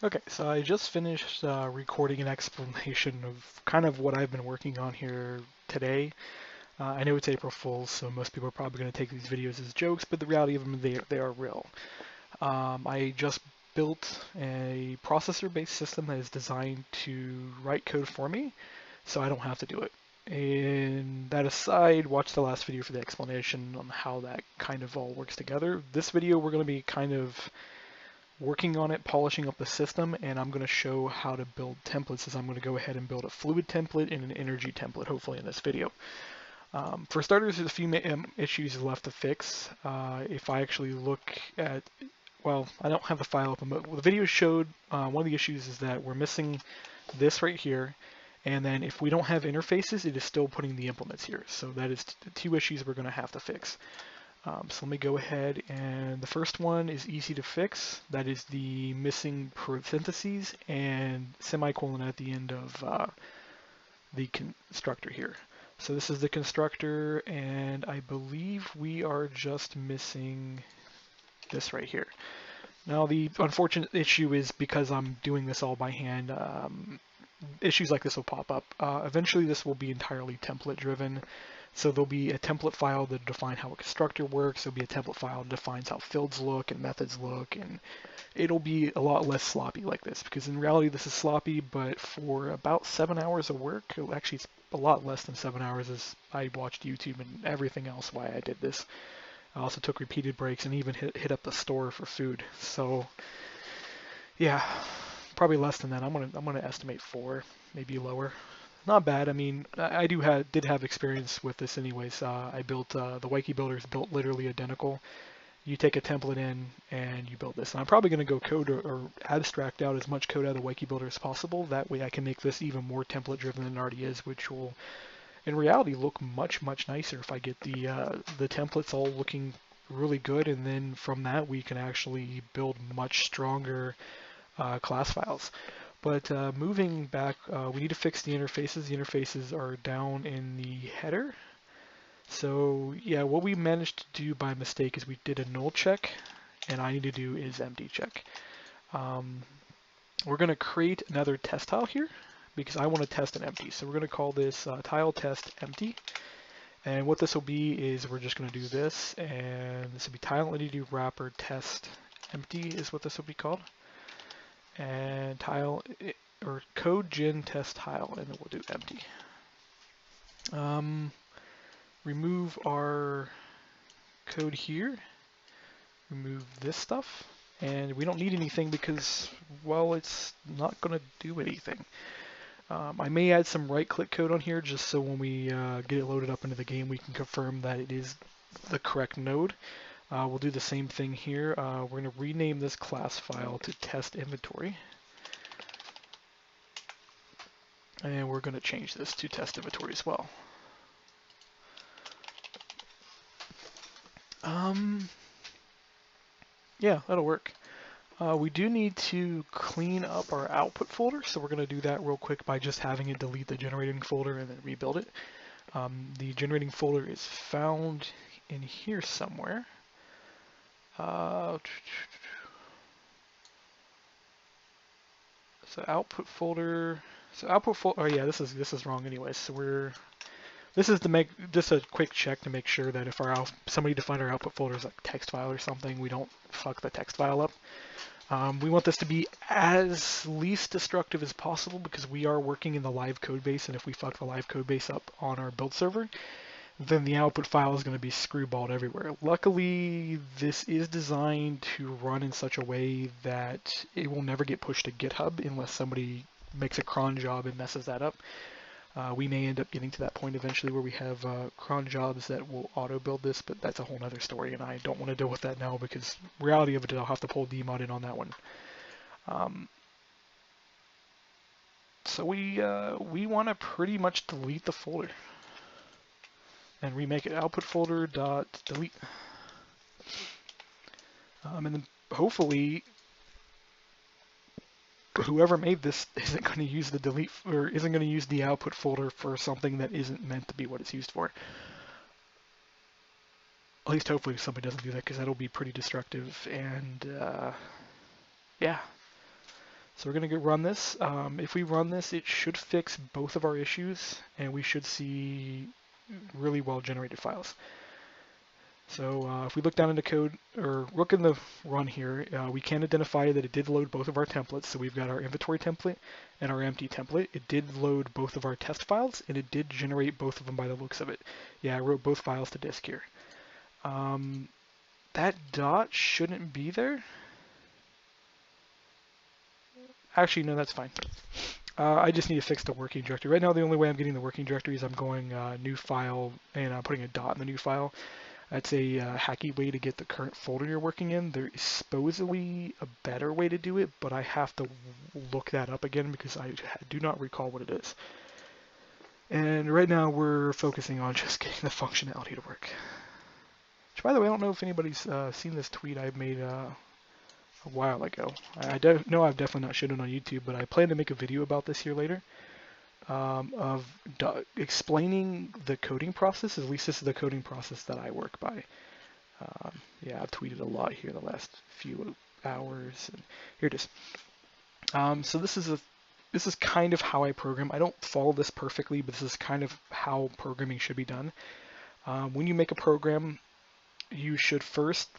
Okay, so I just finished recording an explanation of kind of what I've been working on here today. I know it's April Fool's, so most people are probably going to take these videos as jokes, but the reality of them, they are real. I just built a processor-based system that is designed to write code for me, so I don't have to do it. And that aside, watch the last video for the explanation on how that kind of all works together. This video, we're going to be kind of working on it, polishing up the system, and I'm going to show how to build templates as I'm going to go ahead and build a fluid template and an energy template, hopefully in this video. For starters, there's a few issues left to fix. If I actually look at, well, I don't have the file up, but the video showed one of the issues is that we're missing this right here, and then if we don't have interfaces, it is still putting the implements here. So that is the two issues we're going to have to fix. So let me go ahead, and the first one is easy to fix. That is the missing parentheses and semicolon at the end of the constructor here. So this is the constructor, and I believe we are just missing this right here. Now the unfortunate issue is because I'm doing this all by hand, issues like this will pop up. Eventually this will be entirely template driven. So there'll be a template file to define how a constructor works. There'll be a template file that defines how fields look and methods look, and it'll be a lot less sloppy like this, because in reality this is sloppy, but for about 7 hours of work, actually it's a lot less than 7 hours as I watched YouTube and everything else why I did this. I also took repeated breaks and even hit up the store for food. So yeah, probably less than that. I'm gonna estimate 4, maybe lower. Not bad. I mean, I did have experience with this anyways. I built the Wiki builders built literally identical. You take a template in and you build this. And I'm probably going to go code or abstract out as much code out of the Wiki builder as possible. That way I can make this even more template driven than it already is, which will in reality look much nicer if I get the templates all looking really good. And then from that we can actually build much stronger class files. But moving back, we need to fix the interfaces. The interfaces are down in the header. So yeah, what we managed to do by mistake is we did a null check, and I need to do is empty check. We're going to create another test tile here because I want to test an empty. So we're going to call this tile test empty. And what this will be is we're just going to do this, and this will be tile entity wrapper test empty is what this will be called. And tile or code gen test tile, and then we'll do empty. Remove our code here, remove this stuff, and we don't need anything because, well, it's not going to do anything. I may add some right-click code on here just so when we get it loaded up into the game we can confirm that it is the correct node. We'll do the same thing here. We're going to rename this class file to test inventory. And we're going to change this to test inventory as well. Yeah, that'll work. We do need to clean up our output folder, so we're going to do that real quick by just having it delete the generating folder and then rebuild it. The generating folder is found in here somewhere. So output folder. Oh yeah, this is wrong anyway. So this is to make just a quick check to make sure that if somebody defined our output folder as a text file or something, we don't fuck the text file up. We want this to be as least destructive as possible because we are working in the live code base, and if we fuck the live code base up on our build server, then the output file is going to be screwballed everywhere. Luckily, this is designed to run in such a way that it will never get pushed to GitHub unless somebody makes a cron job and messes that up. We may end up getting to that point eventually where we have cron jobs that will auto-build this, but that's a whole other story, and I don't want to deal with that now because reality of it, I'll have to pull dmod in on that one. So we want to pretty much delete the folder and remake it output folder dot delete. And then hopefully whoever made this isn't going to use the delete or isn't going to use the output folder for something that isn't meant to be what it's used for. At least hopefully somebody doesn't do that because that'll be pretty destructive. And yeah. So we're going to run this. If we run this, it should fix both of our issues, and we should see really well generated files. So if we look down into code, or look in the run here, we can identify that it did load both of our templates. So we've got our inventory template and our empty template. It did load both of our test files, and it did generate both of them by the looks of it. Yeah, I wrote both files to disk here. That dot shouldn't be there. Actually, no, that's fine. I just need to fix the working directory. Right now, the only way I'm getting the working directory is I'm going new file and putting a dot in the new file. That's a hacky way to get the current folder you're working in. There is supposedly a better way to do it, but I have to look that up again because I do not recall what it is. And right now we're focusing on just getting the functionality to work. Which, by the way, I don't know if anybody's seen this tweet I made a while ago. I know I've definitely not shown it on YouTube, but I plan to make a video about this here later. Of explaining the coding process. At least this is the coding process that I work by. Yeah, I've tweeted a lot here the last few hours, and here it is. So this is kind of how I program. I don't follow this perfectly, but this is kind of how programming should be done. When you make a program, you should first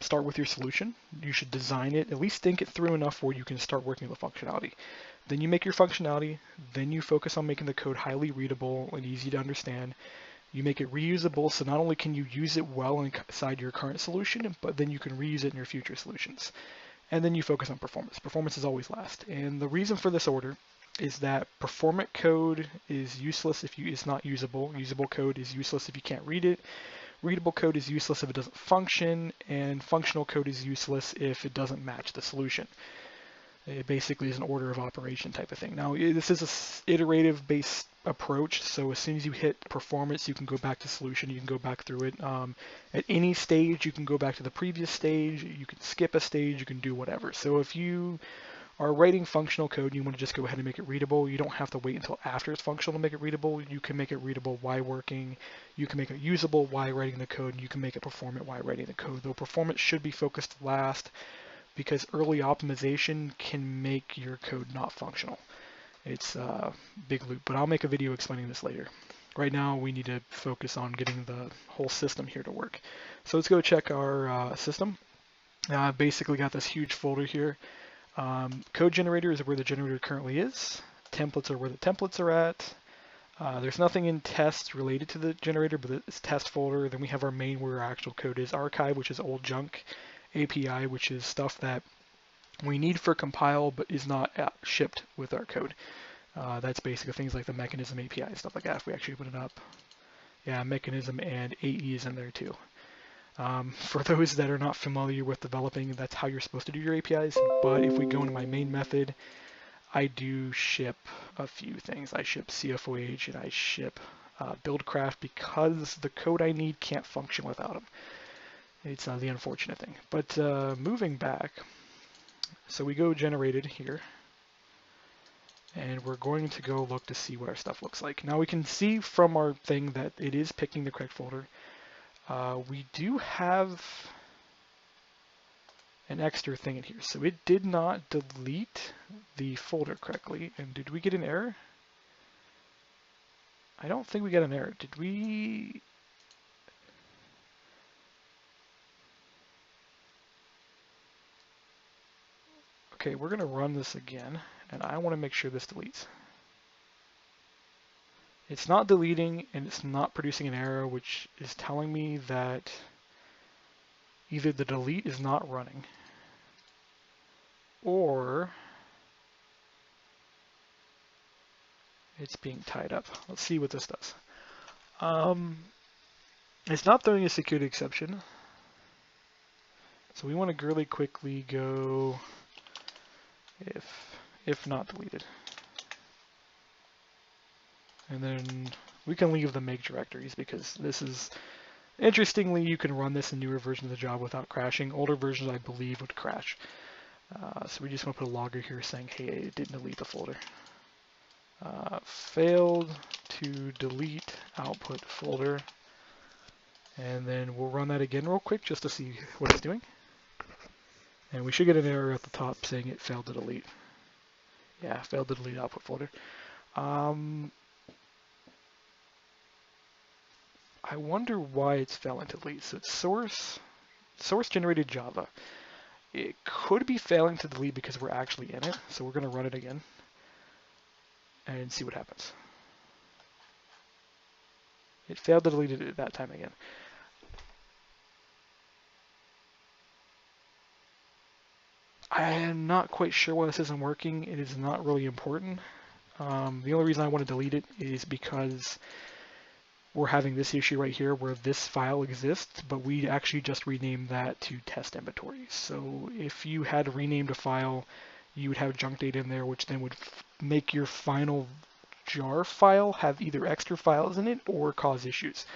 start with your solution. You should design it, at least think it through enough where you can start working with functionality. Then you make your functionality, then you focus on making the code highly readable and easy to understand. You make it reusable, so not only can you use it well inside your current solution, but then you can reuse it in your future solutions. And then you focus on performance. Performance is always last. And the reason for this order is that performant code is useless if it's not usable. Usable code is useless if you can't read it. Readable code is useless if it doesn't function, and functional code is useless if it doesn't match the solution. It basically is an order of operation type of thing. Now, this is an iterative based approach, so as soon as you hit performance, you can go back to solution, you can go back through it. At any stage, you can go back to the previous stage, you can skip a stage, you can do whatever. So if you are writing functional code and you want to just go ahead and make it readable, you don't have to wait until after it's functional to make it readable. You can make it readable while working, you can make it usable while writing the code, and you can make it performant while writing the code. Though performance should be focused last, because early optimization can make your code not functional. It's a big loop, but I'll make a video explaining this later. Right now, we need to focus on getting the whole system here to work. So let's go check our system. I've basically got this huge folder here. Code generator is where the generator currently is. Templates are where the templates are at. There's nothing in test related to the generator, but it's test folder. Then we have our main where our actual code is. Archive, which is old junk. API, which is stuff that we need for compile but is not shipped with our code. That's basically things like the mechanism API and stuff like that. If we actually open it up, yeah, mechanism and AE is in there too. For those that are not familiar with developing, that's how you're supposed to do your APIs. But if we go into my main method, I do ship a few things. I ship CFOH and I ship BuiltCraft because the code I need can't function without them. It's the unfortunate thing. But moving back, so we go generated here, and we're going to go look to see what our stuff looks like. Now we can see from our thing that it is picking the correct folder. We do have an extra thing in here. So it did not delete the folder correctly. And did we get an error? I don't think we got an error. Did we? Okay, we're going to run this again, and I want to make sure this deletes. It's not deleting, and it's not producing an error, which is telling me that either the delete is not running, or it's being tied up. Let's see what this does. It's not throwing a security exception, so we want to really quickly go if not deleted. And then we can leave the make directories because this is, interestingly, you can run this in newer versions of the job without crashing. Older versions, I believe, would crash. So we just want to put a logger here saying, hey, it didn't delete the folder. Failed to delete output folder. And then we'll run that again real quick just to see what it's doing. And we should get an error at the top saying it failed to delete. Yeah, failed to delete output folder. I wonder why it's failing to delete. So it's source generated Java. It could be failing to delete because we're actually in it. So we're going to run it again and see what happens. It failed to delete it at that time again. I am not quite sure why this isn't working. It is not really important. The only reason I want to delete it is because we're having this issue right here where this file exists, but we actually just renamed that to test inventory. So if you had renamed a file, you would have junk data in there, which then would make your final jar file have either extra files in it or cause issues.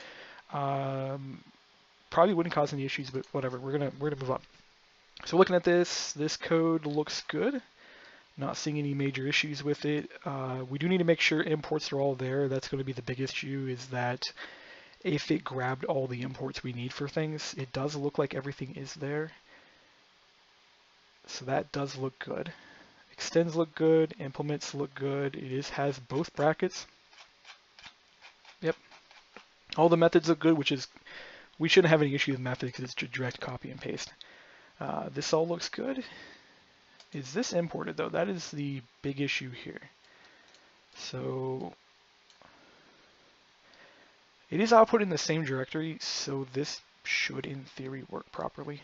Probably wouldn't cause any issues, but whatever. We're gonna move on. So looking at this code looks good. Not seeing any major issues with it. We do need to make sure imports are all there. That's going to be the biggest issue, is that if it grabbed all the imports we need for things, it does look like everything is there. So that does look good. Extends look good, implements look good. It has both brackets. Yep. All the methods look good, which is, we shouldn't have any issue with methods because it's direct copy and paste. This all looks good. Is this imported though? That is the big issue here. So it is output in the same directory, so this should in theory work properly.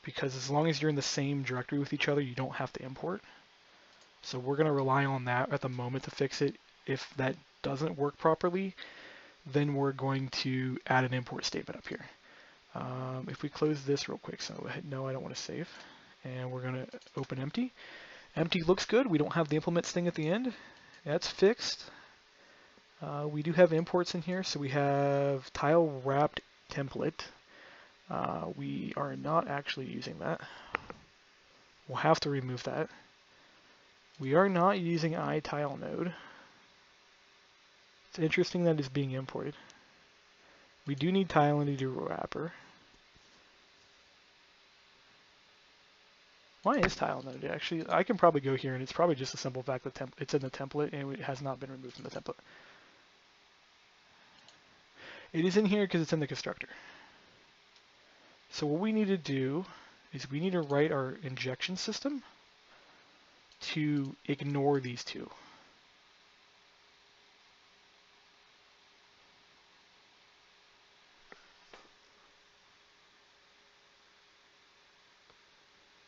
Because as long as you're in the same directory with each other, you don't have to import. So we're going to rely on that at the moment to fix it. If that doesn't work properly, then we're going to add an import statement up here. If we close this real quick, so no, I don't want to save. And we're going to open empty. Empty looks good. We don't have the implements thing at the end. That's fixed. We do have imports in here, so we have tile wrapped template. We are not actually using that. We'll have to remove that. We are not using iTile node. It's interesting that it's being imported. We do need tile and do wrapper. Why is tile node? Actually, I can probably go here, and it's probably just a simple fact that it's in the template and it has not been removed from the template. It is in here because it's in the constructor. So what we need to do is we need to write our injection system to ignore these two.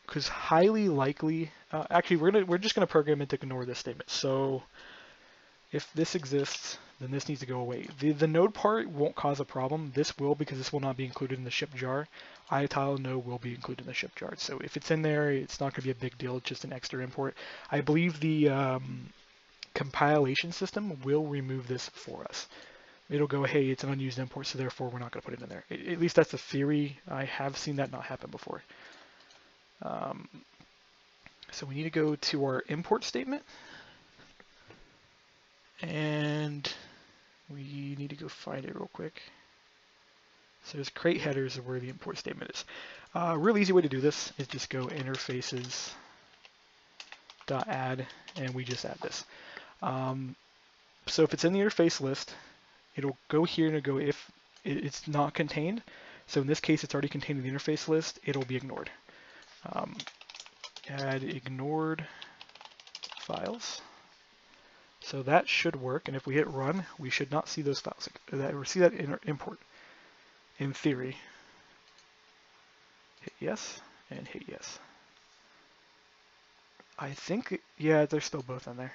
Because highly likely, actually we're just going to program it to ignore this statement. So if this exists, then this needs to go away. The node part won't cause a problem. This will, because this will not be included in the ship jar. iTile node will be included in the ship jar. So if it's in there, it's not going to be a big deal. It's just an extra import. I believe the compilation system will remove this for us. It'll go, hey, it's an unused import, so therefore we're not going to put it in there. At least that's a theory. I have seen that not happen before. So we need to go to our import statement. And we need to go find it real quick. So there's crate headers of where the import statement is. A real easy way to do this is just go interfaces.add, and we just add this. So if it's in the interface list, it'll go here and it'll go if it's not contained. So in this case, it's already contained in the interface list. It'll be ignored. Add ignored files. So that should work, and if we hit run, we should not see those files. We see that in import. In theory, hit yes and hit yes. I think, yeah, they're still both in there.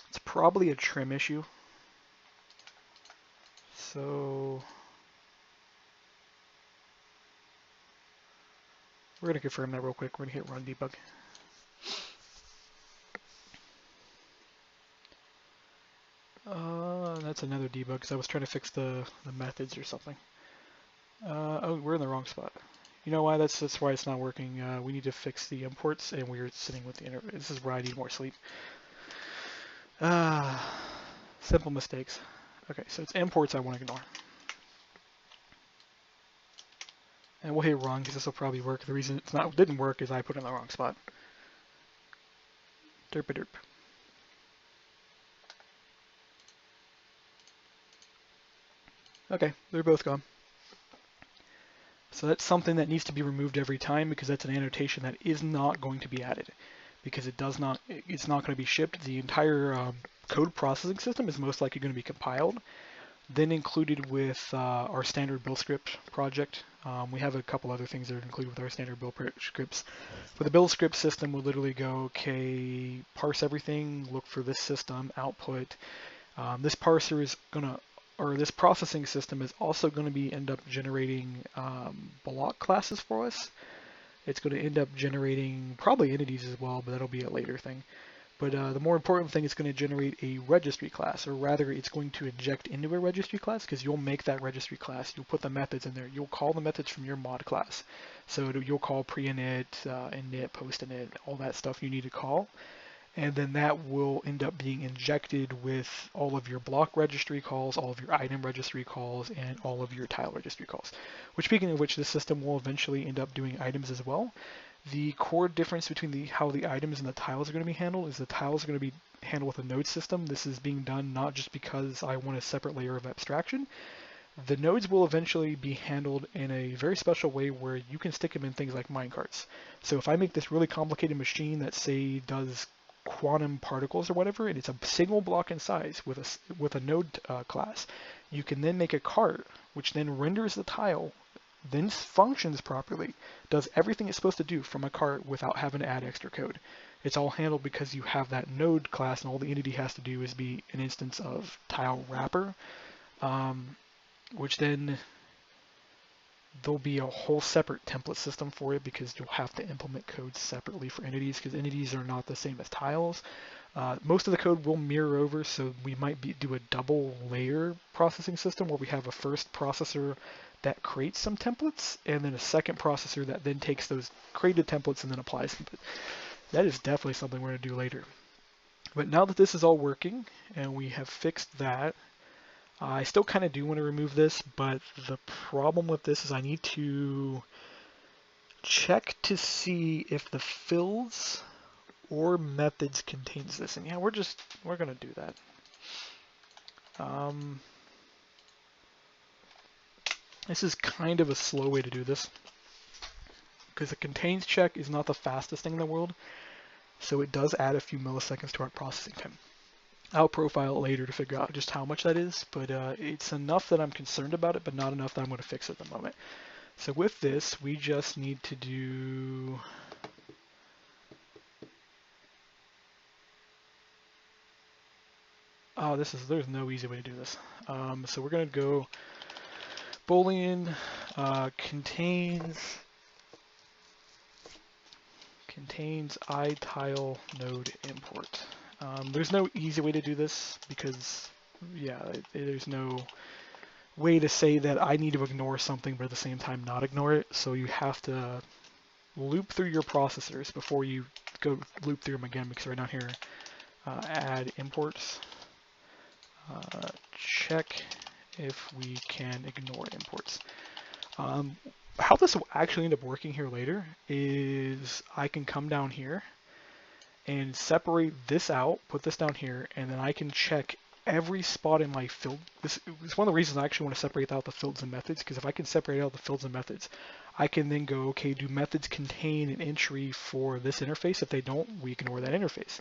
It's probably a trim issue. So we're going to confirm that real quick. We're going to hit run debug. That's another debug because I was trying to fix the methods or something. Oh, we're in the wrong spot. You know why? That's why it's not working. We need to fix the imports, and we're sitting with the this is where I need more sleep. Simple mistakes. Okay, so it's imports I want to ignore. And we'll hit run because this will probably work. The reason it didn't work is I put it in the wrong spot. Derp-a-derp. Okay, they're both gone. So that's something that needs to be removed every time because that's an annotation that is not going to be added because it's not going to be shipped. The entire code processing system is most likely going to be compiled, then included with our standard build script project. We have a couple other things that are included with our standard build scripts. For the build script system, we'll literally go, okay, parse everything, look for this system, output. This parser is going to, or this processing system is also going to end up generating block classes for us. It's going to end up generating probably entities as well, but that'll be a later thing. But the more important thing is going to generate a registry class, or rather it's going to inject into a registry class because you'll make that registry class. You'll put the methods in there. You'll call the methods from your mod class. So you'll call pre-init, init, post-init, all that stuff you need to call. And then that will end up being injected with all of your block registry calls, all of your item registry calls, and all of your tile registry calls. Which, speaking of which, this system will eventually end up doing items as well. The core difference between how the items and the tiles are going to be handled is the tiles are going to be handled with a node system. This is being done not just because I want a separate layer of abstraction. The nodes will eventually be handled in a very special way where you can stick them in things like minecarts. So if I make this really complicated machine that, say, does quantum particles or whatever, and it's a single block in size with a node class, you can then make a cart, which then renders the tile, then functions properly, does everything it's supposed to do from a cart without having to add extra code. It's all handled because you have that node class, and all the entity has to do is be an instance of tile wrapper, which then there'll be a whole separate template system for it because you'll have to implement codes separately for entities because entities are not the same as tiles. Most of the code will mirror over, so we might do a double layer processing system where we have a first processor that creates some templates and then a second processor that then takes those created templates and then applies them. But that is definitely something we're going to do later. But now that this is all working and we have fixed that, I still kind of do want to remove this, but the problem with this is I need to check to see if the fields or methods contains this. And yeah, we're going to do that. This is kind of a slow way to do this because the contains check is not the fastest thing in the world. So it does add a few milliseconds to our processing time. I'll profile it later to figure out just how much that is, but it's enough that I'm concerned about it, but not enough that I'm going to fix it at the moment. So with this, we just need to do... Oh, there's no easy way to do this. So we're going to go Boolean contains iTile node import. There's no easy way to do this because, yeah, there's no way to say that I need to ignore something but at the same time not ignore it. So you have to loop through your processors before you go loop through them again, because right down here, add imports, check if we can ignore imports. How this will actually end up working here later is I can come down here and separate this out, put this down here, and then I can check every spot in my field. This is one of the reasons I actually want to separate out the fields and methods, because if I can separate out the fields and methods, I can then go, okay, do methods contain an entry for this interface? If they don't, we ignore that interface.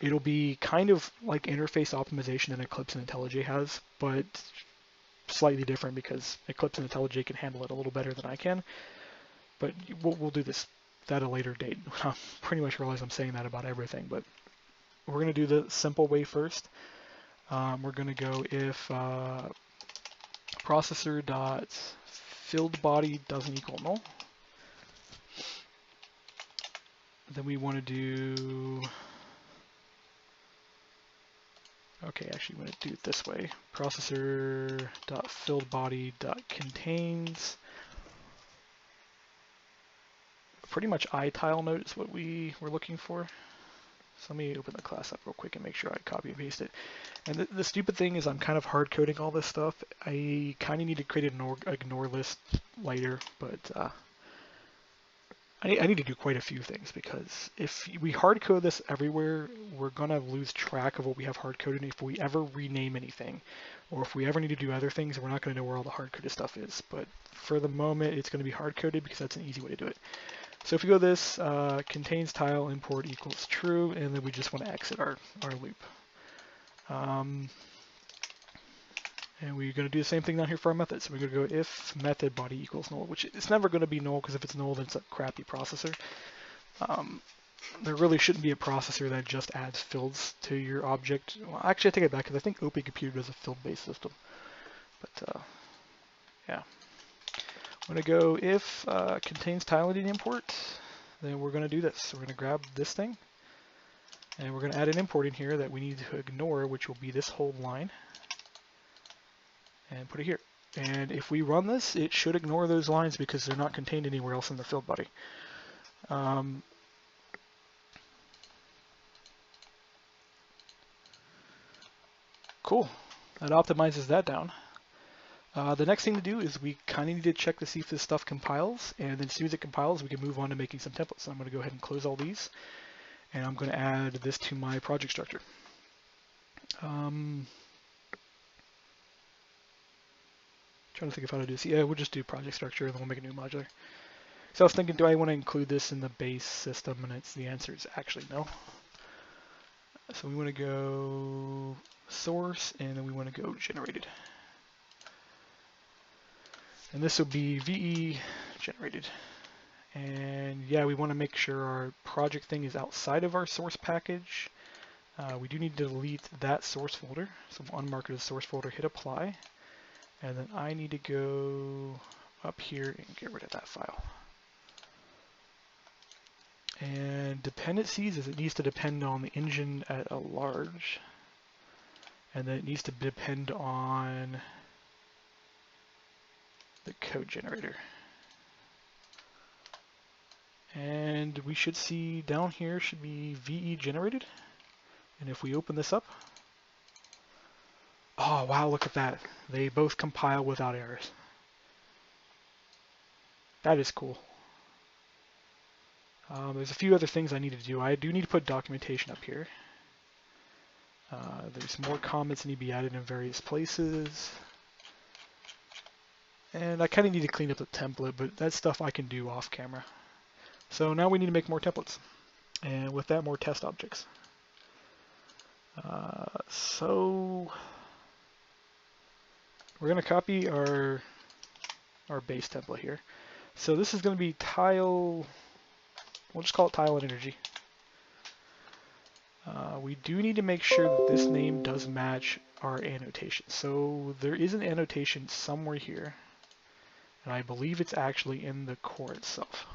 It'll be kind of like interface optimization that Eclipse and IntelliJ has, but slightly different because Eclipse and IntelliJ can handle it a little better than I can. But we'll do this at a later date. I pretty much realize I'm saying that about everything, but we're going to do the simple way first. We're going to go if processor dot filled body doesn't equal null. Then we want to do, okay, actually I'm going to do it this way. Processor dot filled body dot contains pretty much iTile node is what we were looking for. So let me open the class up real quick and make sure I copy and paste it. And the stupid thing is I'm kind of hard coding all this stuff. I kind of need to create an ignore list later, but I need to do quite a few things, because if we hard code this everywhere, we're gonna lose track of what we have hard coded. If we ever rename anything, or if we ever need to do other things, we're not gonna know where all the hard coded stuff is. But for the moment, it's gonna be hard coded because that's an easy way to do it. So if we go this, contains tile import equals true, and then we just want to exit our loop. And we're going to do the same thing down here for our method. So we're going to go if method body equals null, which it's never going to be null, because if it's null, then it's a crappy processor. There really shouldn't be a processor that just adds fields to your object. Well, actually, I take it back, because I think OP Computer does a field-based system. But yeah. I'm going to go if contains tile entity import, then we're going to do this. So we're going to grab this thing, and we're going to add an import in here that we need to ignore, which will be this whole line, and put it here. And if we run this, it should ignore those lines because they're not contained anywhere else in the field body. Cool. That optimizes that down. The next thing to do is we kind of need to check to see if this stuff compiles, and then as soon as it compiles, we can move on to making some templates. So I'm going to go ahead and close all these, and I'm going to add this to my project structure. Trying to think of how to do this. Yeah, we'll just do project structure, and then we'll make a new modular. So I was thinking, do I want to include this in the base system? And the answer is actually no. So we want to go source, and then we want to go generated. And this will be VE generated. And yeah, we want to make sure our project thing is outside of our source package. We do need to delete that source folder. So we'll unmark it as source folder, hit apply. And then I need to go up here and get rid of that file. And dependencies is it needs to depend on the engine at a large. And then it needs to depend on the code generator. And we should see down here should be VE generated. And if we open this up, oh wow, look at that. They both compile without errors. That is cool. There's a few other things I need to do. I do need to put documentation up here. There's more comments that need to be added in various places. And I kind of need to clean up the template, but that's stuff I can do off camera. So now we need to make more templates. And with that, more test objects. So we're going to copy our base template here. So this is going to be tile, we'll just call it tile and energy. We do need to make sure that this name does match our annotation. So there is an annotation somewhere here, and I believe it's actually in the core itself.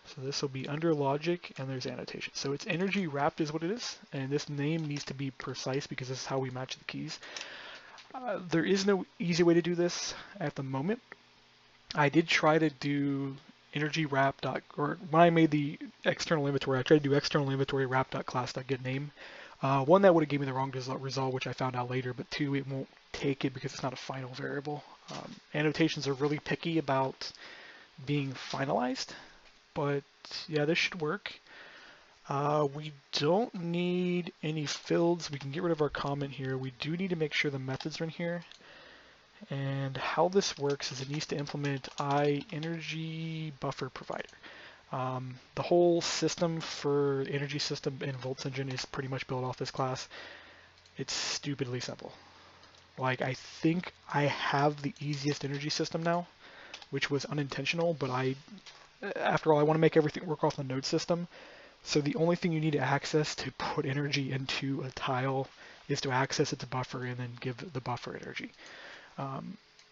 So this will be under logic, and there's annotation. So it's energy wrapped is what it is, and this name needs to be precise because this is how we match the keys. There is no easy way to do this at the moment. I did try to do energy wrap or when I made the external inventory, I tried to do external inventory wrap.class.getName. One, that would have gave me the wrong result, which I found out later, but two, it won't take it because it's not a final variable. Annotations are really picky about being finalized, but yeah, this should work. We don't need any fields. We can get rid of our comment here. We do need to make sure the methods are in here. And how this works is it needs to implement energy buffer provider. The whole system for energy system in Volt's engine is pretty much built off this class. It's stupidly simple. Like, I think I have the easiest energy system now, which was unintentional, but after all, I want to make everything work off the node system. So the only thing you need to access to put energy into a tile is to access its buffer and then give the buffer energy.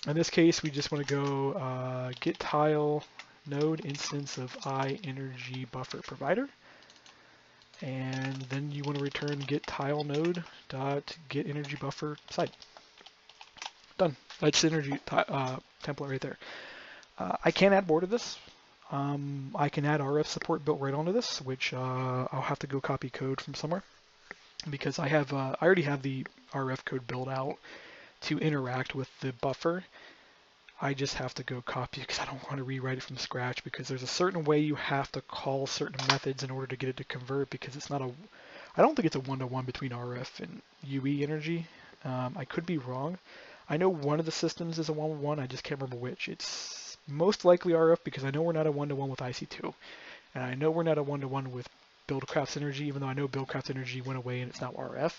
In this case, we just want to go get tile node instance of energy buffer provider, and then you want to return get tile node dot get energy buffer site. Done. That's energy template right there. I can add more to this. I can add RF support built right onto this, which I'll have to go copy code from somewhere because I already have the RF code built out to interact with the buffer. I just have to go copy it because I don't want to rewrite it from scratch because there's a certain way you have to call certain methods in order to get it to convert because it's not I don't think it's a one-to-one between RF and UE energy. I could be wrong. I know one of the systems is a one-to-one, I just can't remember which. It's most likely RF because I know we're not a one-to-one with IC2. And I know we're not a one-to-one with BuiltCraft's energy, even though I know BuiltCraft's energy went away and it's now RF.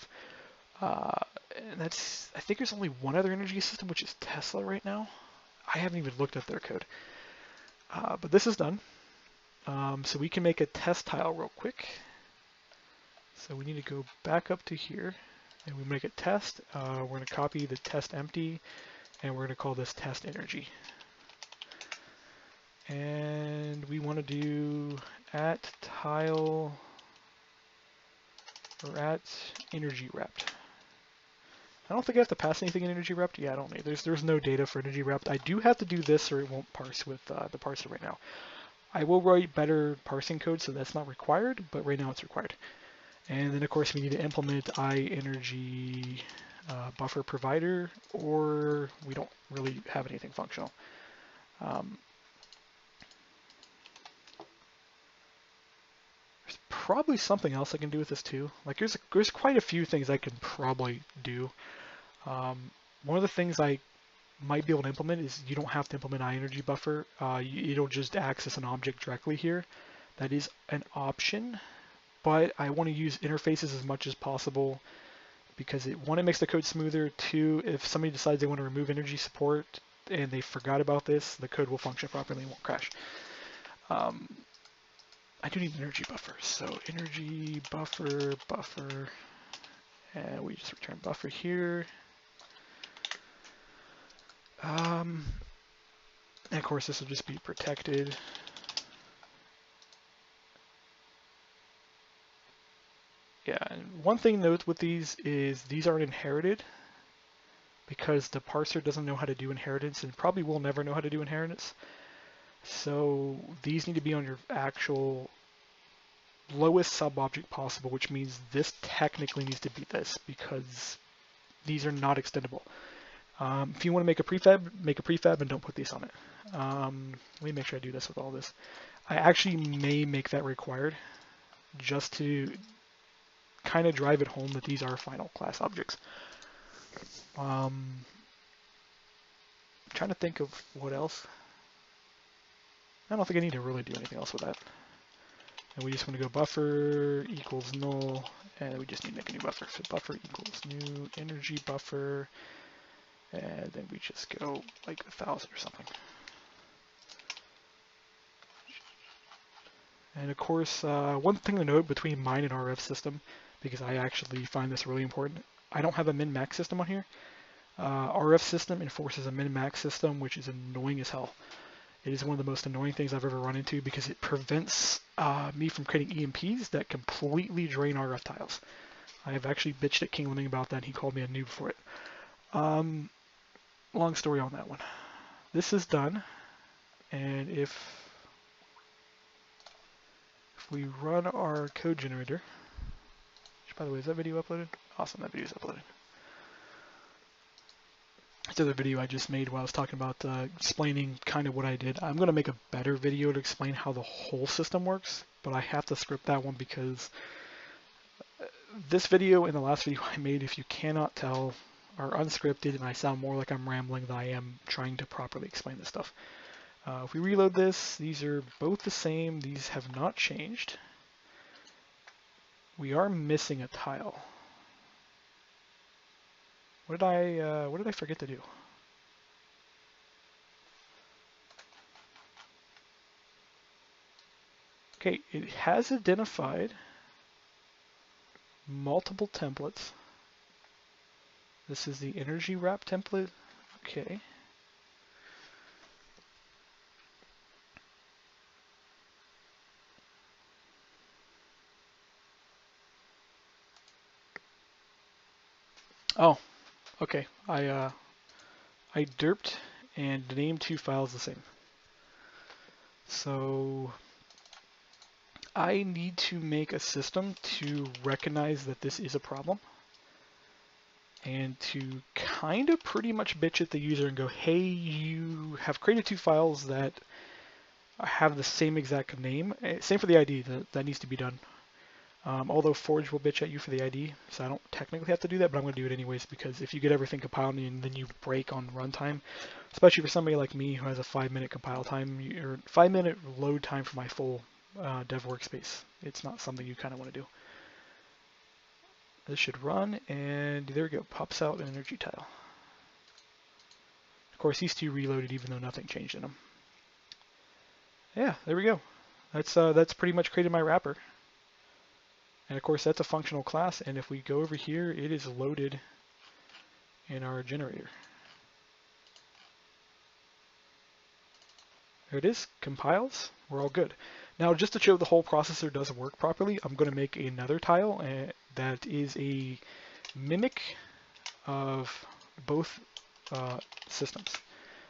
And I think there's only one other energy system, which is Tesla right now. I haven't even looked at their code. But this is done. So we can make a test tile real quick. So we need to go back up to here and we make a test. We're going to copy the test empty and we're going to call this test energy. And we want to do at tile or at energy wrapped. I don't think I have to pass anything in energy wrapped. Yeah, I don't need. There's no data for energy wrapped. I do have to do this or it won't parse with the parser right now. I will write better parsing code, so that's not required, but right now it's required. And then of course we need to implement iEnergy buffer provider, or we don't really have anything functional. There's probably something else I can do with this too. Like there's quite a few things I can probably do. One of the things I might be able to implement is you don't have to implement iEnergy buffer. It'll just access an object directly here. That is an option, but I want to use interfaces as much as possible because one, it makes the code smoother. Two, if somebody decides they want to remove energy support and they forgot about this, the code will function properly and won't crash. I do need an energy buffer, so energy buffer, and we just return buffer here. And of course, this will just be protected. Yeah, and one thing to note with these is these aren't inherited because the parser doesn't know how to do inheritance and probably will never know how to do inheritance. So these need to be on your actual lowest sub-object possible, which means this technically needs to be this because these are not extendable. If you want to make a prefab and don't put these on it. Let me make sure I do this with all this. I actually may make that required just to kind of drive it home that these are final class objects. I'm trying to think of what else. I don't think I need to really do anything else with that. And we just want to go buffer equals null, and we just need to make a new buffer. So buffer equals new energy buffer. And then we just go like 1,000 or something. And of course, one thing to note between mine and RF system, because I actually find this really important, I don't have a min-max system on here. RF system enforces a min-max system, which is annoying as hell. It is one of the most annoying things I've ever run into because it prevents me from creating EMPs that completely drain RF tiles. I have actually bitched at King Lemming about that, and he called me a noob for it. Long story on that one. This is done, and if we run our code generator, which by the way, is that video uploaded? Awesome, that video is uploaded. It's the other video I just made while I was talking about explaining kind of what I did. I'm going to make a better video to explain how the whole system works, but I have to script that one because this video and the last video I made, if you cannot tell, are unscripted and I sound more like I'm rambling than I am trying to properly explain this stuff. If we reload this, these are both the same. These have not changed. We are missing a tile. What did I forget to do? Okay, it has identified multiple templates. This is the energy wrap template. Okay. Oh, okay. I derped and named two files the same. So I need to make a system to recognize that this is a problem and to kind of pretty much bitch at the user and go, hey, you have created two files that have the same exact name. Same for the ID, that needs to be done. Although Forge will bitch at you for the ID, so I don't technically have to do that, but I'm going to do it anyways because if you get everything compiled and then you break on runtime, especially for somebody like me who has a 5-minute compile time or 5-minute load time for my full dev workspace, it's not something you kind of want to do. This should run, and there we go, pops out an energy tile. Of course, these two reloaded even though nothing changed in them. Yeah, there we go. That's pretty much created my wrapper. And of course, that's a functional class, and if we go over here, it is loaded in our generator. There it is, compiles, we're all good. Now, just to show the whole processor does work properly, I'm going to make another tile that is a mimic of both systems.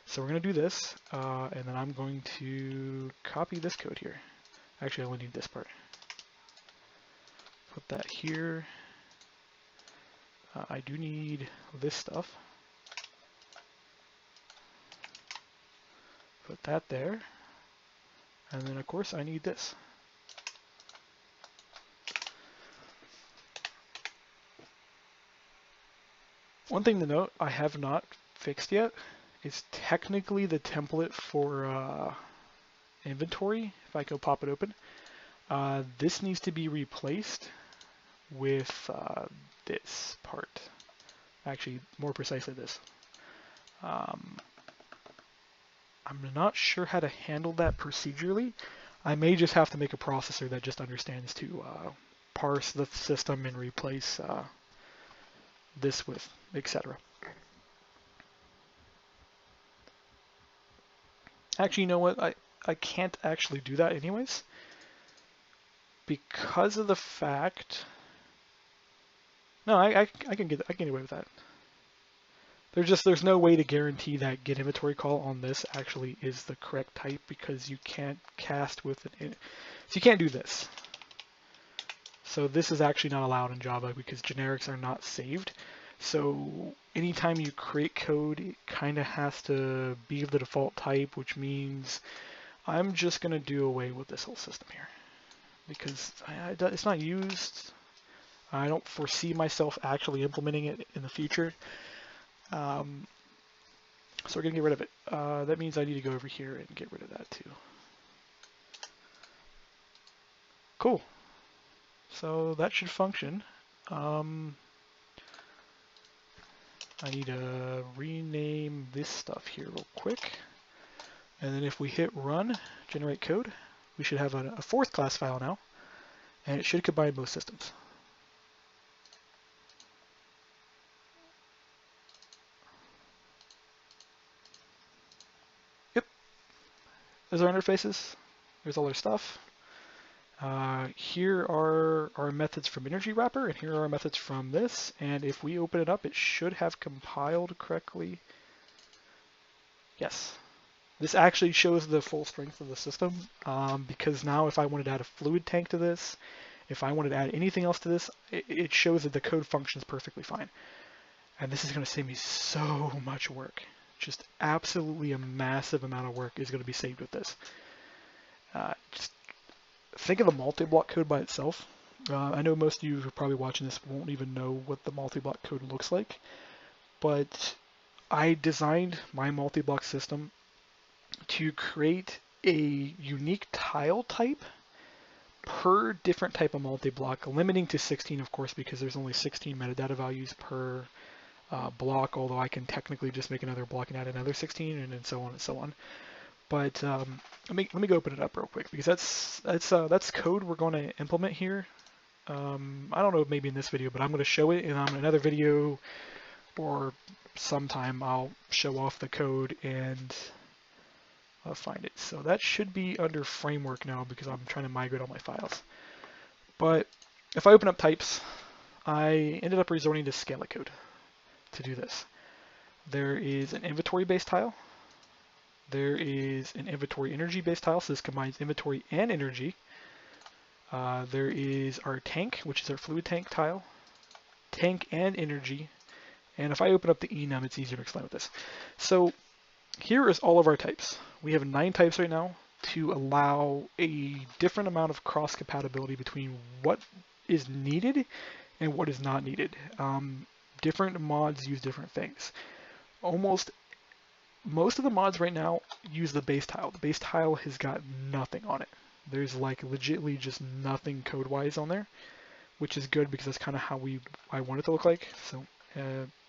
So we're going to do this, and then I'm going to copy this code here. Actually, I only need this part. Put that here. I do need this stuff. Put that there. And then, of course, I need this. One thing to note, I have not fixed yet, is technically the template for inventory. If I go pop it open, this needs to be replaced with this part. Actually, more precisely this. I'm not sure how to handle that procedurally. I may just have to make a processor that just understands to parse the system and replace this with, etc. Actually, you know what? I can't actually do that anyways because of the fact. No, I can get away with that. There's no way to guarantee that get inventory call on this actually is the correct type because you can't cast with it. So you can't do this. So this is actually not allowed in Java because generics are not saved. So anytime you create code, it kind of has to be the default type, which means I'm just going to do away with this whole system here because it's not used. I don't foresee myself actually implementing it in the future. So we're going to get rid of it. That means I need to go over here and get rid of that too. Cool. So that should function. I need to rename this stuff here real quick. And then if we hit run, generate code, we should have a fourth class file now. And it should combine both systems. Yep. There's our interfaces. There's all our stuff. Here are our methods from Energy Wrapper, and here are our methods from this. And if we open it up, it should have compiled correctly. Yes. This actually shows the full strength of the system, because now if I wanted to add a fluid tank to this, if I wanted to add anything else to this, it shows that the code functions perfectly fine. And this is going to save me so much work. Just absolutely a massive amount of work is going to be saved with this. Just think of the multi-block code by itself. I know most of you who are probably watching this won't even know what the multi-block code looks like, but I designed my multi-block system to create a unique tile type per different type of multi-block, limiting to 16, of course, because there's only 16 metadata values per block, although I can technically just make another block and add another 16, and then so on and so on. But let me go open it up real quick because that's code we're going to implement here. I don't know, maybe in this video, but I'm going to show it in another video, or sometime I'll show off the code and I'll find it. So that should be under framework now because I'm trying to migrate all my files. But if I open up types, I ended up resorting to Scala code to do this. There is an inventory-based tile. There is an inventory energy based tile, so this combines inventory and energy. There is our tank, which is our fluid tank tile, tank and energy. And if I open up the enum, it's easier to explain with this. So here is all of our types. We have 9 types right now to allow a different amount of cross compatibility between what is needed and what is not needed. Different mods use different things. Most of the mods right now use the base tile. The base tile has got nothing on it. There's like legitimately just nothing code-wise on there, which is good because that's kind of how I want it to look like. So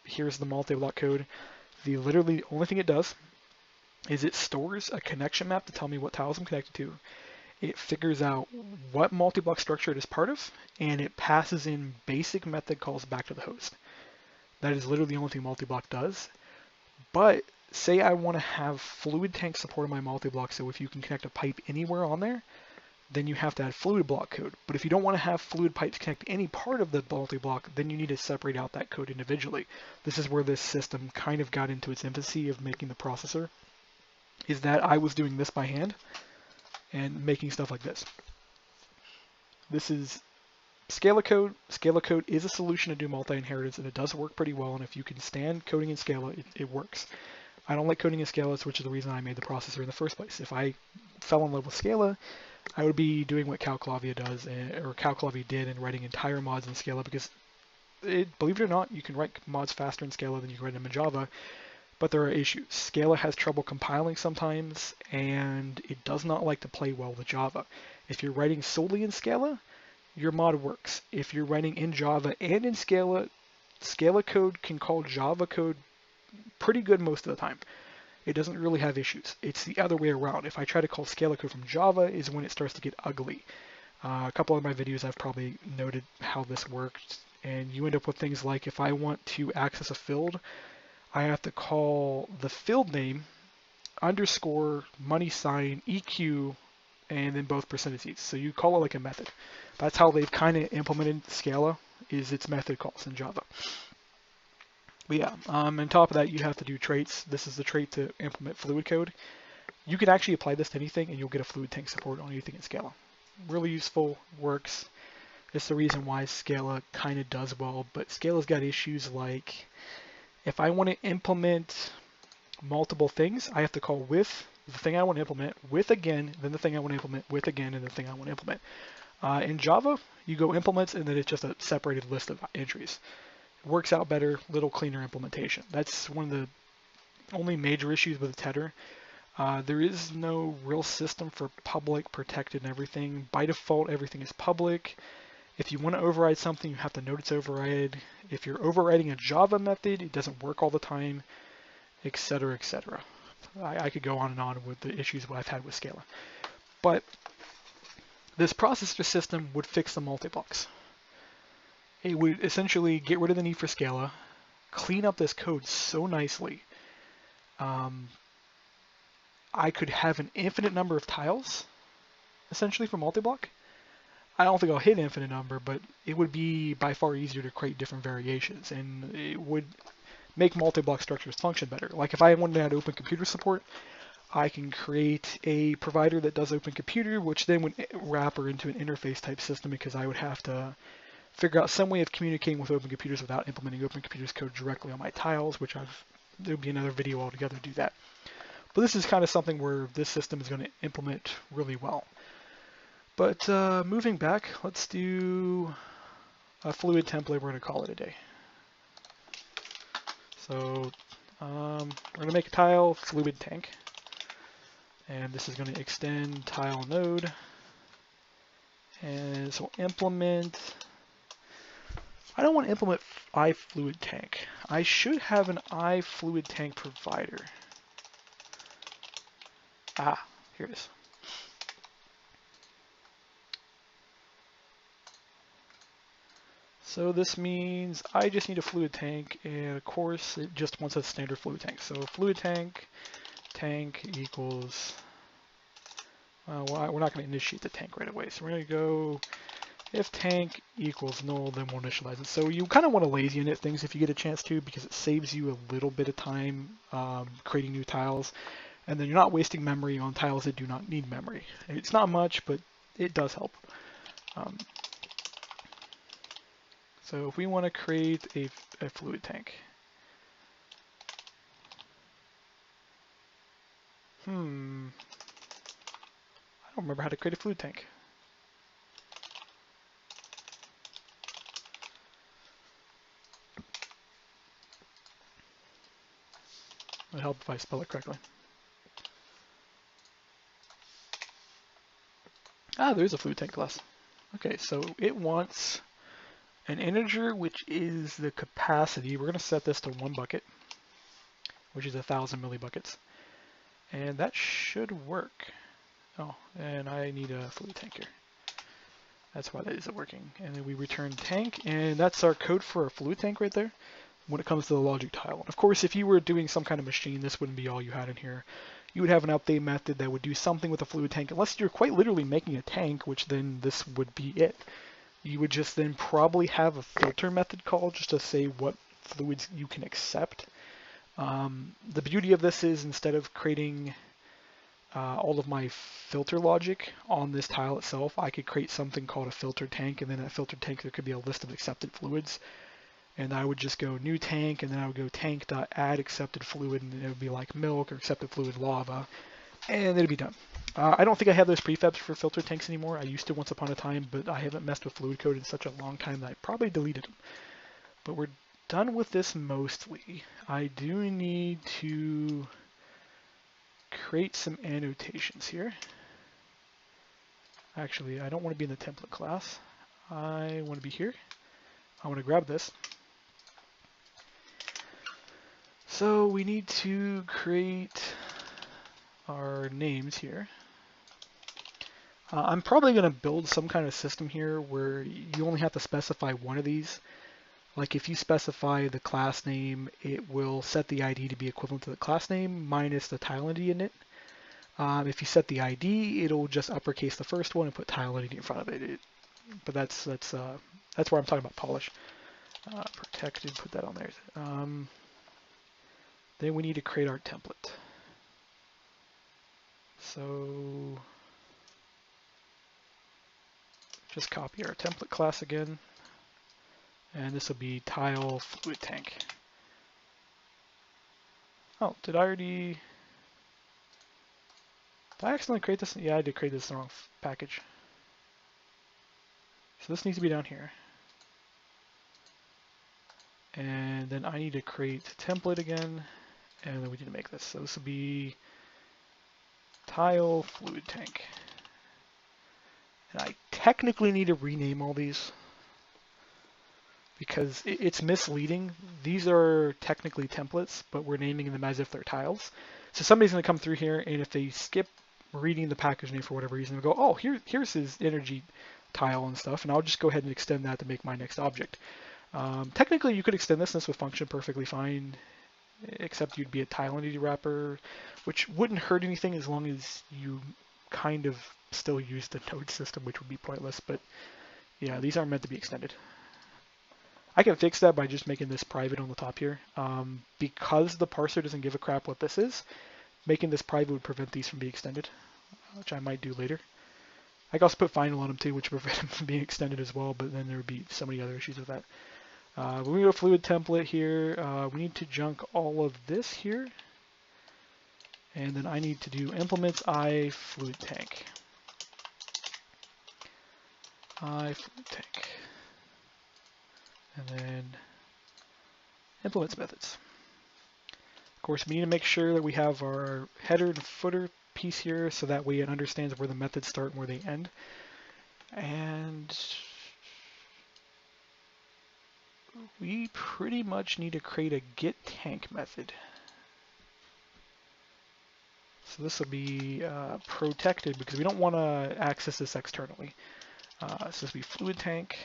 here's the multi-block code. The literally only thing it does is it stores a connection map to tell me what tiles I'm connected to. It figures out what multi-block structure it is part of, and it passes in basic method calls back to the host. That is literally the only thing multi-block does. But say I want to have fluid tank support on my multi-block, so if you can connect a pipe anywhere on there, then you have to add fluid block code. But if you don't want to have fluid pipes connect to any part of the multi-block, then you need to separate out that code individually. This is where this system kind of got into its infancy of making the processor, is that I was doing this by hand and making stuff like this. This is Scala code. Scala code is a solution to do multi-inheritance, and it does work pretty well, and if you can stand coding in Scala, it works. I don't like coding in Scala, which is the reason I made the processor in the first place. If I fell in love with Scala, I would be doing what CalClavia does, or CalClavia did, and writing entire mods in Scala, because believe it or not, you can write mods faster in Scala than you can write them in Java, but there are issues. Scala has trouble compiling sometimes, and it does not like to play well with Java. If you're writing solely in Scala, your mod works. If you're writing in Java and in Scala, Scala code can call Java code pretty good most of the time. It doesn't really have issues. It's the other way around. If I try to call Scala code from Java is when it starts to get ugly. A couple of my videos I've probably noted how this works, and you end up with things like if I want to access a field, I have to call the field name underscore money sign EQ and then both parentheses. So you call it like a method. That's how they've kind of implemented Scala, is its method calls in Java. But yeah, on top of that, you have to do traits. This is the trait to implement fluid code. You can actually apply this to anything, and you'll get a fluid tank support on anything in Scala. Really useful, works. It's the reason why Scala kind of does well, but Scala's got issues like if I want to implement multiple things, I have to call with the thing I want to implement, with again, then the thing I want to implement, with again, and the thing I want to implement. In Java, you go implements, and then it's just a separated list of entries. It works out better, little cleaner implementation. That's one of the only major issues with its header. There is no real system for public, protected, and everything. By default, everything is public. If you want to override something, you have to note it's override. If you're overriding a Java method, it doesn't work all the time, etc., etc. I could go on and on with the issues I've had with Scala. But this processor system would fix the multi-blocks. It would essentially get rid of the need for Scala, clean up this code so nicely. I could have an infinite number of tiles, essentially, for multi-block. I don't think I'll hit an infinite number, but it would be by far easier to create different variations, and it would make multi-block structures function better. Like if I wanted to add open computer support, I can create a provider that does open computer, which then would wrap her into an interface type system, because I would have to figure out some way of communicating with open computers without implementing open computers code directly on my tiles, which there would be another video altogether to do that. But this is kind of something where this system is going to implement really well. But moving back, let's do a fluid template. We're going to call it a day. So we're going to make a tile fluid tank, and this is going to extend tile node, and so implement. I don't want to implement iFluid tank. I should have an iFluid tank provider. Here it is. So this means I just need a fluid tank, and of course it just wants a standard fluid tank. So fluid tank equals, we're not going to initiate the tank right away. So we're going to go if tank equals null, then we'll initialize it. So you kind of want to lazy init things if you get a chance to, because it saves you a little bit of time creating new tiles. And then you're not wasting memory on tiles that do not need memory. It's not much, but it does help. So if we want to create a fluid tank, I don't remember how to create a fluid tank. It would help if I spell it correctly. Ah, there is a fluid tank class. Okay, so it wants an integer, which is the capacity. We're going to set this to 1 bucket, which is 1,000 millibuckets. And that should work. Oh, and I need a fluid tank here. That's why that isn't working. And then we return tank, and that's our code for our fluid tank right there when it comes to the logic tile. And of course, if you were doing some kind of machine, this wouldn't be all you had in here. You would have an update method that would do something with a fluid tank, unless you're quite literally making a tank, which then this would be it. You would just then probably have a filter method called just to say what fluids you can accept. The beauty of this is instead of creating all of my filter logic on this tile itself, I could create something called a filter tank, and then that filter tank there could be a list of accepted fluids. And I would just go new tank, and then I would go tank.add accepted fluid, and it would be like milk or accepted fluid lava, and it'd be done. I don't think I have those prefabs for filter tanks anymore. I used to once upon a time, but I haven't messed with fluid code in such a long time that I probably deleted them. But we're done with this mostly. I do need to create some annotations here. Actually, I don't want to be in the template class. I want to be here. I want to grab this. So we need to create our names here. I'm probably going to build some kind of system here where you only have to specify one of these. Like if you specify the class name, it will set the ID to be equivalent to the class name minus the tile entity in it. If you set the ID, it'll just uppercase the first one and put tile entity in front of it. But that's where I'm talking about polish. Protected, put that on there. Then we need to create our template. So just copy our template class again, and this will be tile fluid tank. Oh, did I accidentally create this? Yeah, I did create this in the wrong package. So this needs to be down here. And then I need to create a template again, and then we need to make this. So this will be tile fluid tank. And I technically need to rename all these because it's misleading. These are technically templates, but we're naming them as if they're tiles. So somebody's going to come through here, and if they skip reading the package name for whatever reason, they'll go, oh, here's his energy tile and stuff, and I'll just go ahead and extend that to make my next object. Technically, you could extend this, and this would function perfectly fine, except you'd be a tile entity wrapper, which wouldn't hurt anything as long as you kind of still use the node system, which would be pointless. But yeah, these aren't meant to be extended. I can fix that by just making this private on the top here. Because the parser doesn't give a crap what this is, making this private would prevent these from being extended, which I might do later. I can also put final on them too, which would prevent them from being extended as well, but then there would be so many other issues with that. When we go fluid template here, we need to junk all of this here. And then I need to do implements I fluid tank. I fluid tank. And then implements methods. Of course, we need to make sure that we have our header and footer piece here so that way it understands where the methods start and where they end. And we pretty much need to create a get tank method. So this will be protected because we don't want to access this externally. So this will be fluid tank,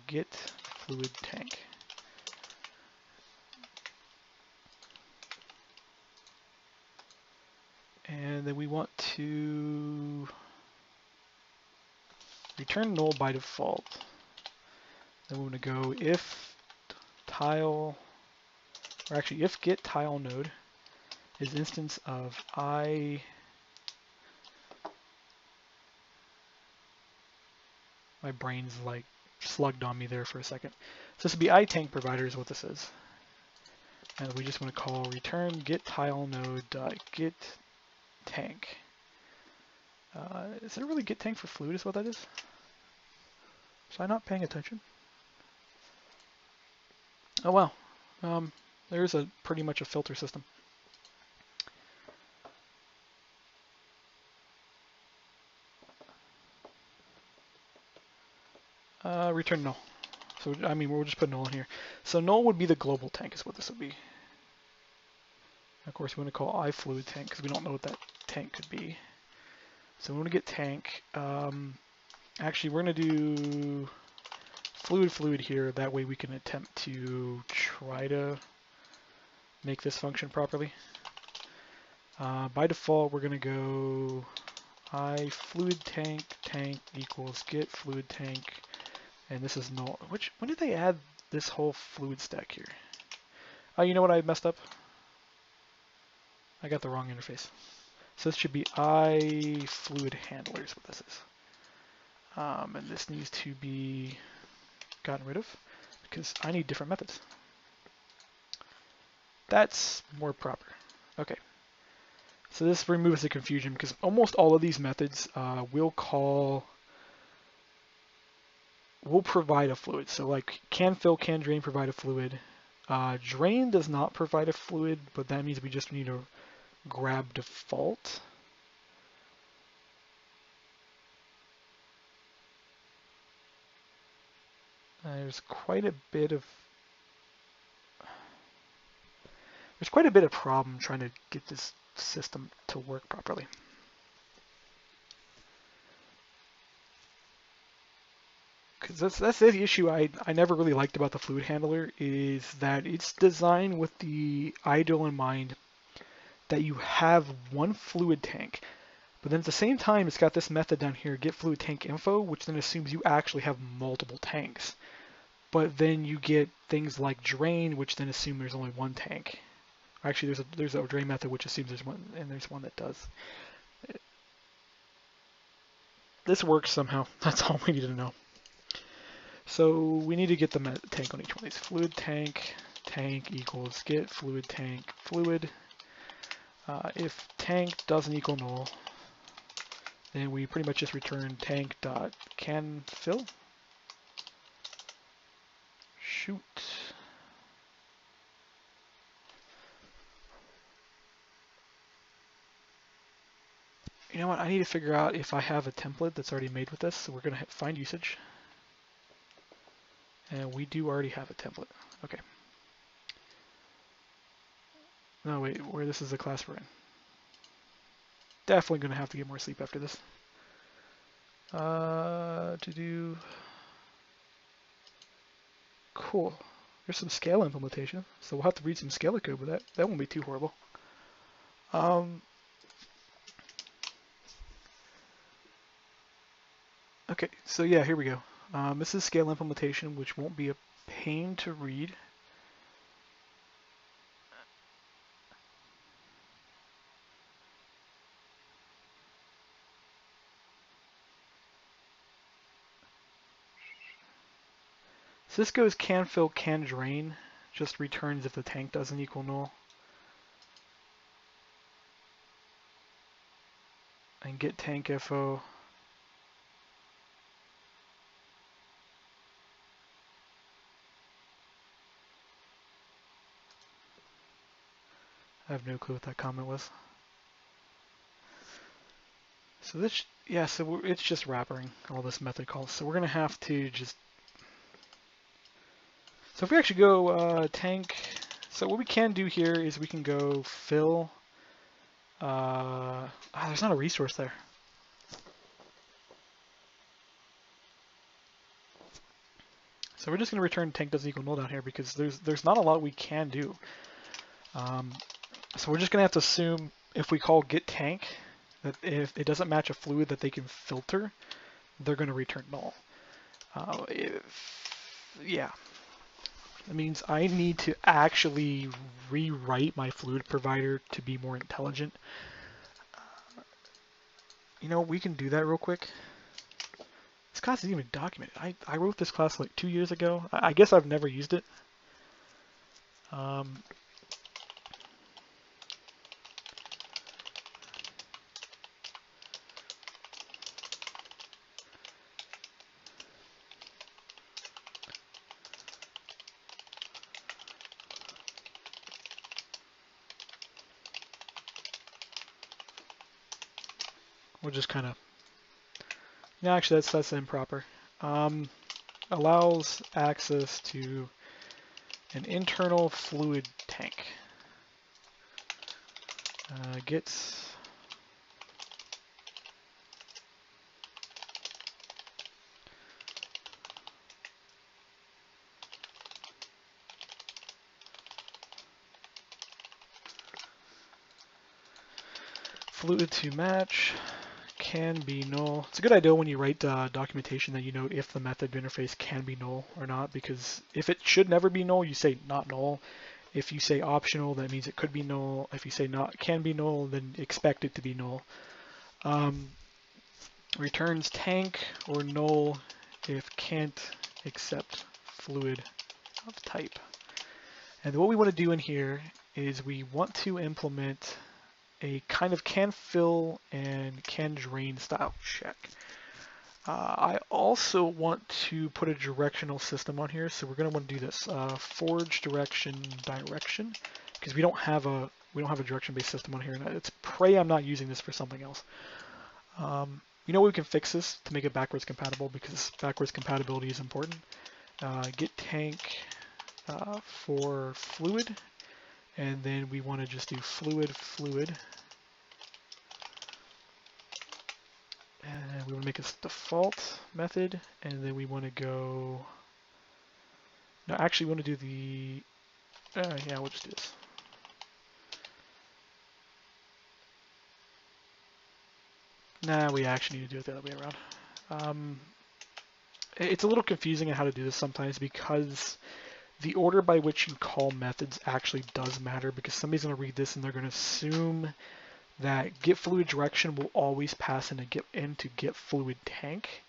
get fluid tank. And then we want to return null by default. Then we're going to go if tile, or actually if get tile node, is instance of my brain's like slugged on me there for a second. So this would be iTank provider is what this is. And we just want to call return get tile node get tank. Is it really get tank for fluid is what that is? Was I not paying attention? Oh wow. There's a pretty much a filter system. Return null. So I mean we'll just put null in here. So null would be the global tank is what this would be. Of course we want to call iFluid tank because we don't know what that tank could be. So we want to get tank. Actually we're going to do fluid here. That way we can attempt to try to make this function properly. By default we're going to go iFluid tank equals get fluid tank. And this is null. When did they add this whole fluid stack here? Oh, you know what I messed up? I got the wrong interface. So this should be iFluid handler is what this is. And this needs to be gotten rid of because I need different methods. That's more proper. Okay. So this removes the confusion because almost all of these methods will provide a fluid. So like can fill, can drain provide a fluid. Drain does not provide a fluid, but that means we just need to grab default. There's quite a bit of problem trying to get this system to work properly. Because that's the issue I never really liked about the fluid handler is that it's designed with the ideal in mind that you have one fluid tank, but then at the same time it's got this method down here, get fluid tank info, which then assumes you actually have multiple tanks. But then you get things like drain, which then assume there's only one tank. Actually, there's a drain method which assumes there's one, and there's one that does. This works somehow. That's all we need to know. So we need to get the tank on each one of these. Fluid tank equals get fluid tank fluid. If tank doesn't equal null, then we pretty much just return tank dot can fill. Shoot. You know what? I need to figure out if I have a template that's already made with this. So we're going to find usage. And we do already have a template. Okay. No, wait, where this is the class we're in. Definitely going to have to get more sleep after this. To do... Cool. There's some scale implementation. So we'll have to read some Scala code, but that won't be too horrible. Okay, so yeah, here we go. This is scale implementation, which won't be a pain to read. So this goes can fill, can drain, just returns if the tank doesn't equal null. And get tank FO. I have no clue what that comment was. So this, yeah, so it's just wrapping all this method calls. So we're going to have to just... So if we actually go tank, so what we can do here is we can go fill. There's not a resource there. So we're just going to return tank doesn't equal null down here because there's not a lot we can do. So we're just going to have to assume if we call get tank that if it doesn't match a fluid that they can filter, they're going to return null. Yeah. That means I need to actually rewrite my fluid provider to be more intelligent. You know, we can do that real quick. This class is even documented. I wrote this class like 2 years ago. I guess I've never used it. We'll just kind of, no, actually that's improper. Allows access to an internal fluid tank. Gets fluid to match, can be null. It's a good idea when you write documentation that you note if the method interface can be null or not, because if it should never be null, you say not null. If you say optional, that means it could be null. If you say not can be null, then expect it to be null. Returns tank or null if can't accept fluid of type. And what we want to do in here is we want to implement a kind of can fill and can drain style check. I also want to put a directional system on here, so we're going to want to do this forge direction because we don't have a direction-based system on here, and it's pray I'm not using this for something else. You know, we can fix this to make it backwards compatible because backwards compatibility is important. Get tank for fluid, and then we want to just do fluid. And we want to make a default method, and then we want to go, no, actually we want to do the, yeah, we'll just do this. Nah, we actually need to do it the other way around. It's a little confusing on how to do this sometimes because the order by which you call methods actually does matter, because somebody's going to read this and they're going to assume that get fluid direction will always pass into get fluid tank.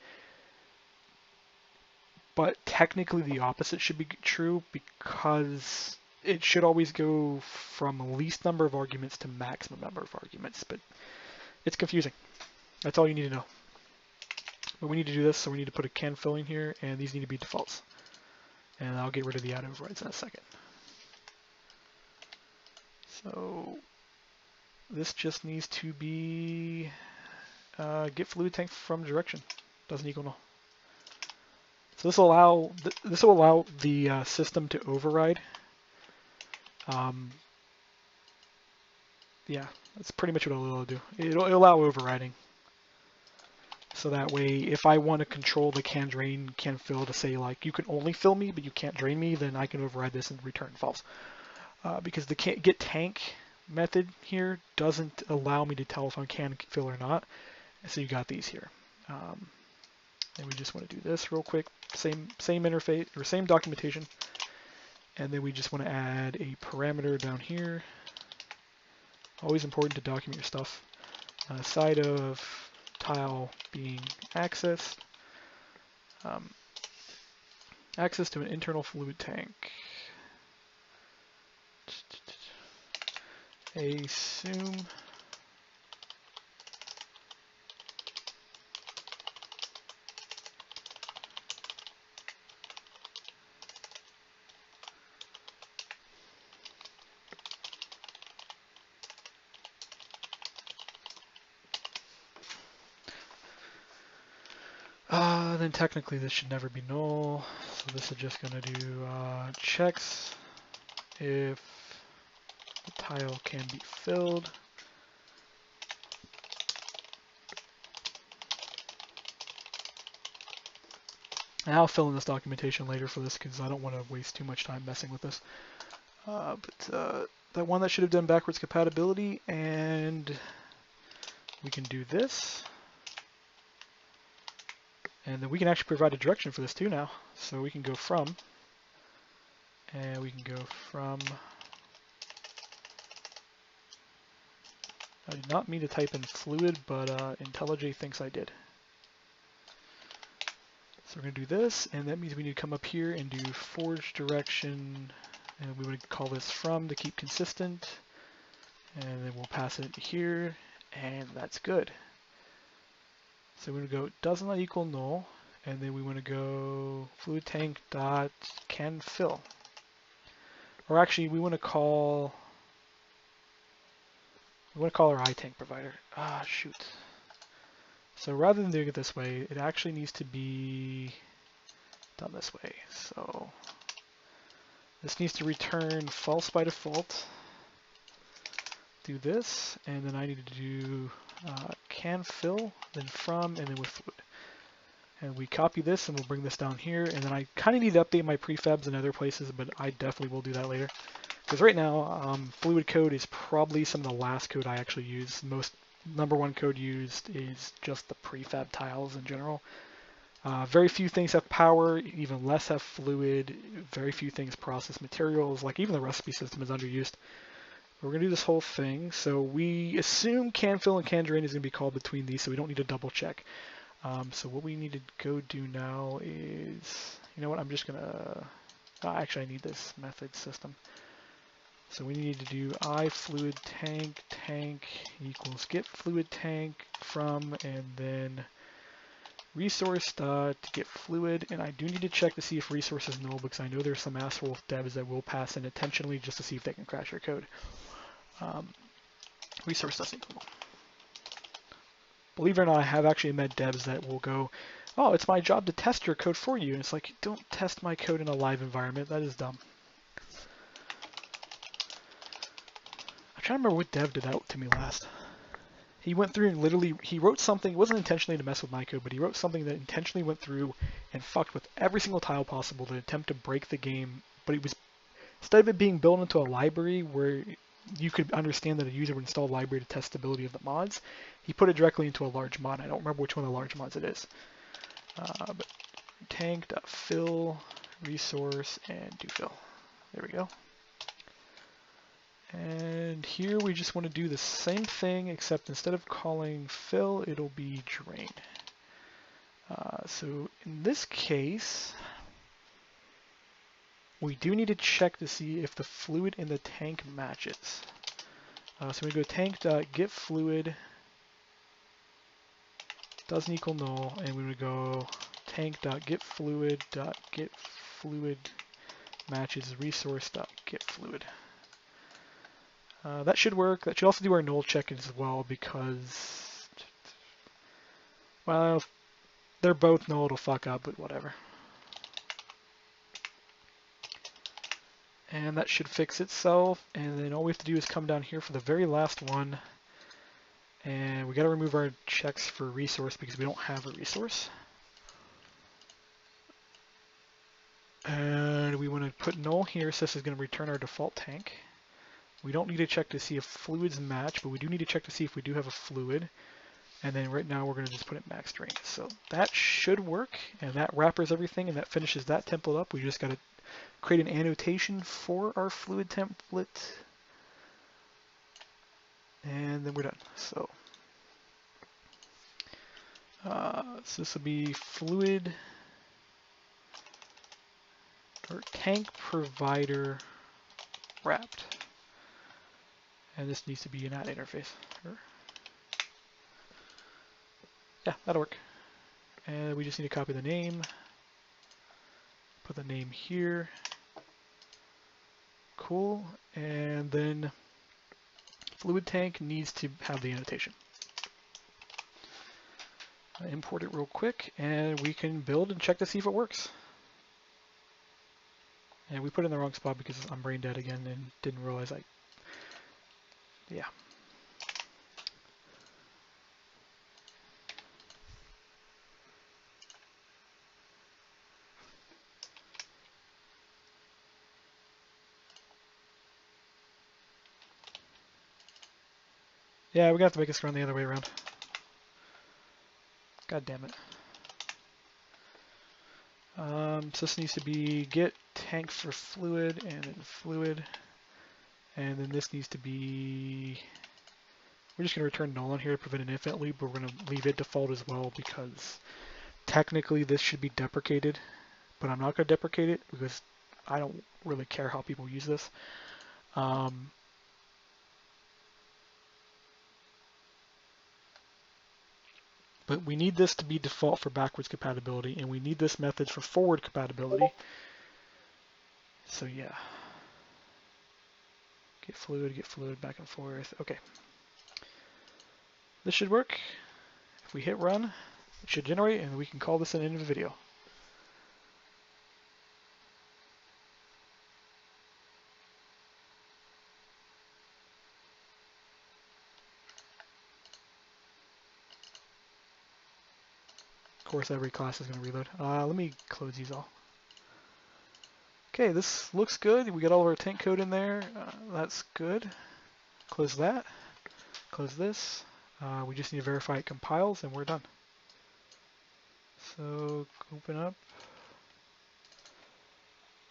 But technically the opposite should be true, because it should always go from least number of arguments to maximum number of arguments, but it's confusing. That's all you need to know. But we need to do this, so we need to put a can fill in here, and these need to be defaults. And I'll get rid of the add overrides in a second. So this just needs to be get fluid tank from direction. Doesn't equal null. So this will allow the system to override. Yeah, that's pretty much what it'll do. It'll allow overriding. So that way, if I want to control the can drain, can fill to say like you can only fill me, but you can't drain me, then I can override this and return false. Because the get tank method here doesn't allow me to tell if I can fill or not. So you got these here. And we just want to do this real quick. Same interface or same documentation. And then we just want to add a parameter down here. Always important to document your stuff. Side of tile being accessed. Access to an internal fluid tank. Assume then technically this should never be null, so this is just going to do checks if the tile can be filled. And I'll fill in this documentation later for this because I don't want to waste too much time messing with this. But that one that should have done backwards compatibility, and we can do this. And then we can actually provide a direction for this too now. So we can go from, And we can go from, I did not mean to type in fluid, but IntelliJ thinks I did. So we're going to do this, and that means we need to come up here and do forge direction, and we would call this from to keep consistent, and then we'll pass it here, and that's good. So we're going to go does not equal null, and then we want to go fluid tank dot can fill. Or actually, we want to call our iTank provider. Ah, shoot. So rather than doing it this way, it actually needs to be done this way. So this needs to return false by default. Do this, and then I need to do can fill, then from, and then with fluid. And we copy this, and we'll bring this down here. And then I kind of need to update my prefabs in other places, but I definitely will do that later. Because right now, fluid code is probably some of the last code I actually use. Most #1 code used is just the prefab tiles in general. Very few things have power, even less have fluid. Very few things process materials, like even the recipe system is underused. We're going to do this whole thing. So we assume can fill and can drain is going to be called between these, so we don't need to double check. So what we need to go do now is, you know what, I'm just going to, actually I need this method system. So we need to do fluid tank equals get fluid tank from, and then resource dot get fluid, and I do need to check to see if resource is null, because I know there's some asshole devs that will pass in intentionally just to see if they can crash your code. Resource doesn't equal null. Believe it or not, I have actually met devs that will go, oh, it's my job to test your code for you. And it's like, don't test my code in a live environment. That is dumb. I'm trying to remember what dev did that to me last. He went through and literally, he wrote something, it wasn't intentionally to mess with my code, but he wrote something that intentionally went through and fucked with every single tile possible to attempt to break the game. But it was, instead of it being built into a library where you could understand that a user would install a library to test stability of the mods, he put it directly into a large mod. I don't remember which one of the large mods it is. But tank.fill, resource, and do fill. There we go. And here we just want to do the same thing, except instead of calling fill, it'll be drain. So in this case, we do need to check to see if the fluid in the tank matches. So we go tank.getFluid doesn't equal null, and we would go tank.getFluid matches resource.getFluid. That should work. That should also do our null check as well, because, well, if they're both null, it'll fuck up, but whatever. And that should fix itself, and then all we have to do is come down here for the very last one, and we got to remove our checks for resource because we don't have a resource. And we want to put null here, so this is going to return our default tank. We don't need to check to see if fluids match, but we do need to check to see if we do have a fluid. And then right now we're going to just put it max drain. So that should work, and that wrappers everything, and that finishes that template up. We just got to create an annotation for our fluid template, and then we're done. So, so this will be fluid or tank provider wrapped, and this needs to be an add interface. Yeah, that'll work. And we just need to copy the name, put the name here. Cool. And then fluid tank needs to have the annotation. Import it real quick, and we can build and check to see if it works. And we put it in the wrong spot because I'm brain dead again and didn't realize yeah. Yeah, we're gonna have to make this run the other way around. God damn it. So this needs to be get tank for fluid and then fluid. And then this needs to be, we're just going to return null on here to prevent an infinite loop, but we're going to leave it default as well because technically this should be deprecated, but I'm not going to deprecate it because I don't really care how people use this. But we need this to be default for backwards compatibility, and we need this method for forward compatibility. So yeah. Get fluid, back and forth. Okay. This should work. If we hit run, it should generate, and we can call this an end of the video. Of course, every class is going to reload. Let me close these all. Okay, this looks good. We got all of our tank code in there. That's good. Close that. Close this. We just need to verify it compiles, and we're done. So open up.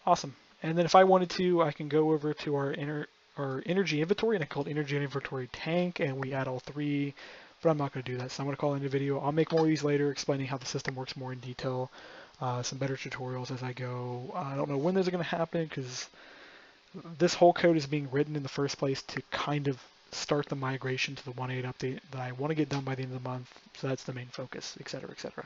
Awesome. And then if I wanted to, I can go over to our energy inventory, and I call it energy inventory tank, and we add all three. But I'm not going to do that, so I'm going to call it in a video. I'll make more of these later, explaining how the system works more in detail. Some better tutorials as I go. I don't know when those are going to happen because this whole code is being written in the first place to kind of start the migration to the 1.8 update that I want to get done by the end of the month. So that's the main focus, etc., etc.